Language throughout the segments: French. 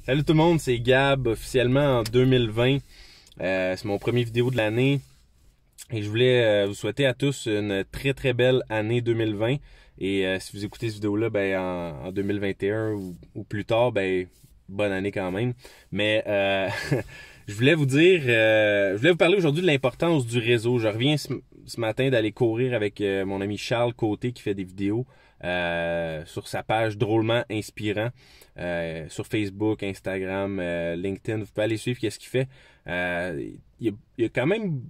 Salut tout le monde, c'est Gab, officiellement en 2020. C'est mon premier vidéo de l'année et je voulais vous souhaiter à tous une très très belle année 2020. Et si vous écoutez cette vidéo-là en 2021 ou plus tard, bonne année quand même. Mais je voulais vous parler aujourd'hui de l'importance du réseau. Je reviens ce matin d'aller courir avec mon ami Charles Côté qui fait des vidéos sur sa page Drôlement Inspirant sur Facebook, Instagram, LinkedIn. Vous pouvez aller suivre qu'est-ce qu'il fait. Il y a quand même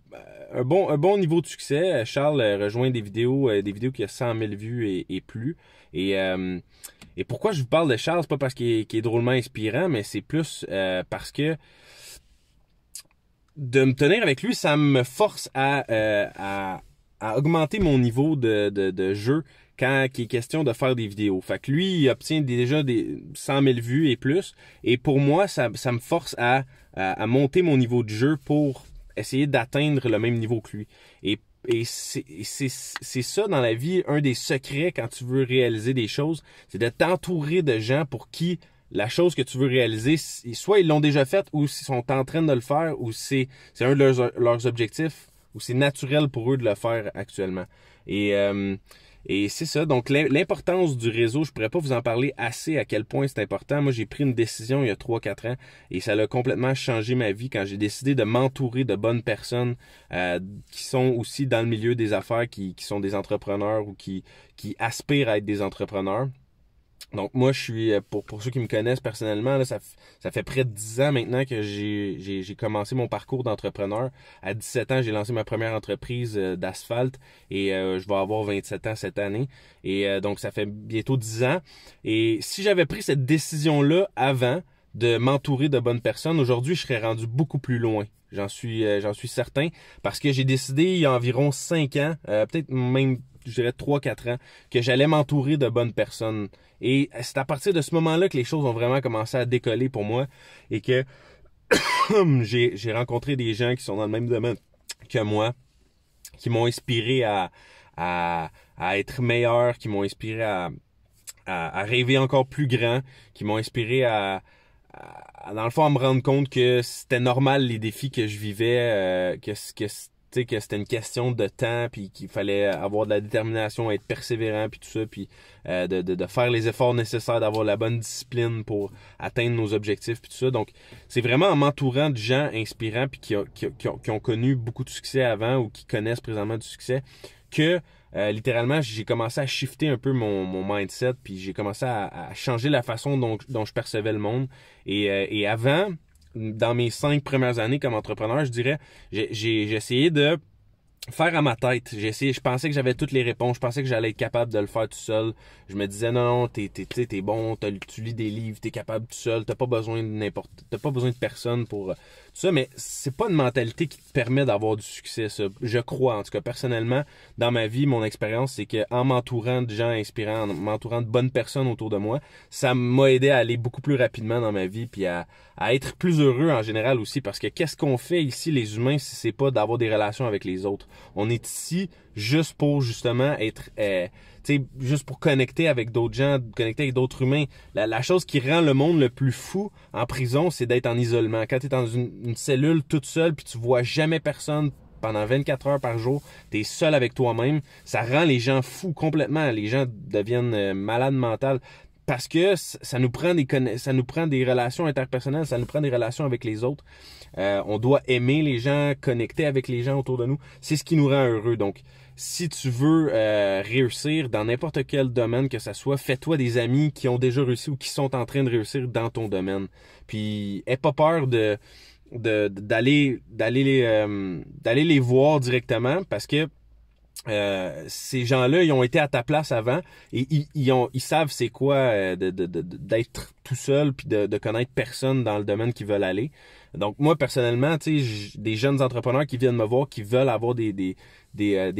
un bon niveau de succès. Charles rejoint des vidéos qui a 100 000 vues et plus. Et pourquoi je vous parle de Charles, c'est pas parce qu'il est drôlement inspirant, mais c'est plus parce que de me tenir avec lui, ça me force à augmenter mon niveau de jeu quand il est question de faire des vidéos. Fait que lui, il obtient déjà des 100 000 vues et plus. Et pour moi, ça me force à monter mon niveau de jeu pour essayer d'atteindre le même niveau que lui. Et c'est ça dans la vie, un des secrets quand tu veux réaliser des choses, c'est de t'entourer de gens pour qui la chose que tu veux réaliser, soit ils l'ont déjà faite ou ils sont en train de le faire ou c'est un de leurs objectifs ou c'est naturel pour eux de le faire actuellement. Et c'est ça, donc l'importance du réseau, je pourrais pas vous en parler assez à quel point c'est important. Moi, j'ai pris une décision il y a 3-4 ans et ça a complètement changé ma vie quand j'ai décidé de m'entourer de bonnes personnes qui sont aussi dans le milieu des affaires, qui sont des entrepreneurs ou qui aspirent à être des entrepreneurs. Donc moi, je suis, pour ceux qui me connaissent personnellement, là, ça fait près de 10 ans maintenant que j'ai commencé mon parcours d'entrepreneur. À 17 ans, j'ai lancé ma première entreprise d'asphalte et je vais avoir 27 ans cette année. Et donc ça fait bientôt 10 ans. Et si j'avais pris cette décision-là avant de m'entourer de bonnes personnes, aujourd'hui, je serais rendu beaucoup plus loin. J'en suis certain parce que j'ai décidé il y a environ 5 ans, peut-être même je dirais 3-4 ans, que j'allais m'entourer de bonnes personnes. Et c'est à partir de ce moment-là que les choses ont vraiment commencé à décoller pour moi et que j'ai rencontré des gens qui sont dans le même domaine que moi, qui m'ont inspiré à être meilleur, qui m'ont inspiré à rêver encore plus grand, qui m'ont inspiré dans le fond, à me rendre compte que c'était normal les défis que je vivais, que c'était une question de temps, puis qu'il fallait avoir de la détermination, être persévérant, puis tout ça, puis de faire les efforts nécessaires, d'avoir la bonne discipline pour atteindre nos objectifs, puis tout ça. Donc, c'est vraiment en m'entourant de gens inspirants, puis qui ont connu beaucoup de succès avant ou qui connaissent présentement du succès, que littéralement, j'ai commencé à shifter un peu mon mindset, puis j'ai commencé à changer la façon dont je percevais le monde. Et avant, dans mes 5 premières années comme entrepreneur, je dirais, j'ai essayé de faire à ma tête. Je pensais que j'avais toutes les réponses, je pensais que j'allais être capable de le faire tout seul. Je me disais non, t'es bon, tu lis des livres, t'es capable tout seul, t'as pas besoin de personne pour tout ça, mais c'est pas une mentalité qui te permet d'avoir du succès, ça. Je crois, en tout cas, personnellement, dans ma vie, mon expérience, c'est que en m'entourant de gens inspirants, en m'entourant de bonnes personnes autour de moi, ça m'a aidé à aller beaucoup plus rapidement dans ma vie, puis à être plus heureux en général aussi, parce que qu'est-ce qu'on fait ici, les humains, si c'est pas d'avoir des relations avec les autres? On est ici juste pour justement être, juste pour connecter avec d'autres gens, connecter avec d'autres humains. La chose qui rend le monde le plus fou en prison, c'est d'être en isolement. Quand tu es dans une cellule toute seule, puis tu vois jamais personne pendant 24 heures par jour, tu es seul avec toi-même, ça rend les gens fous complètement. Les gens deviennent malades mentales. Parce que ça nous prend des relations interpersonnelles, ça nous prend des relations avec les autres. On doit aimer les gens, connecter avec les gens autour de nous. C'est ce qui nous rend heureux. Donc, si tu veux réussir dans n'importe quel domaine que ça soit, fais-toi des amis qui ont déjà réussi ou qui sont en train de réussir dans ton domaine. Puis, aie pas peur d'aller les voir directement parce que ces gens-là, ils ont été à ta place avant et ils savent c'est quoi d'être tout seul puis de connaître personne dans le domaine qu'ils veulent aller. Donc moi personnellement, tu sais, des jeunes entrepreneurs qui viennent me voir, qui veulent avoir des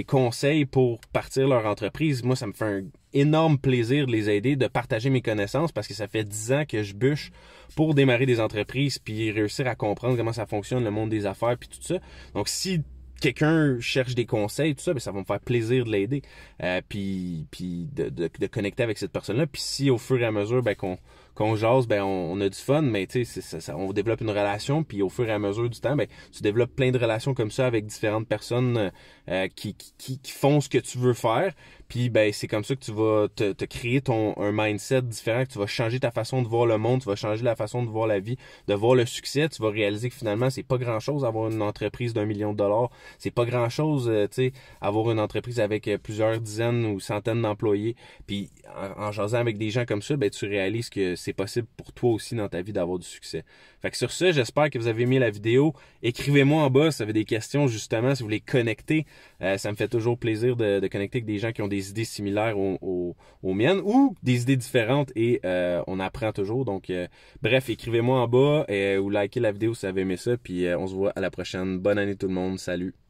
conseils pour partir leur entreprise, moi ça me fait un énorme plaisir de les aider, de partager mes connaissances parce que ça fait 10 ans que je bûche pour démarrer des entreprises puis réussir à comprendre comment ça fonctionne le monde des affaires puis tout ça. Donc si quelqu'un cherche des conseils, tout ça, ça va me faire plaisir de l'aider. Puis de connecter avec cette personne-là. Puis si au fur et à mesure qu'on qu'on jase, ben on a du fun, mais tu sais, on développe une relation, puis au fur et à mesure du temps, ben tu développes plein de relations comme ça avec différentes personnes qui font ce que tu veux faire. Puis ben c'est comme ça que tu vas te créer un mindset différent, que tu vas changer ta façon de voir le monde, tu vas changer la façon de voir la vie, de voir le succès. Tu vas réaliser que finalement c'est pas grand chose avoir une entreprise d'1 million de dollars, c'est pas grand chose, tu sais, avoir une entreprise avec plusieurs dizaines ou centaines d'employés. Puis en jasant avec des gens comme ça, ben tu réalises que c'est possible pour toi aussi dans ta vie d'avoir du succès. Fait que sur ça, j'espère que vous avez aimé la vidéo. Écrivez-moi en bas si vous avez des questions justement, si vous voulez connecter. Ça me fait toujours plaisir de connecter avec des gens qui ont des idées similaires aux miennes ou des idées différentes et on apprend toujours. Donc bref, écrivez-moi en bas ou likez la vidéo si vous avez aimé ça. Puis on se voit à la prochaine. Bonne année tout le monde. Salut!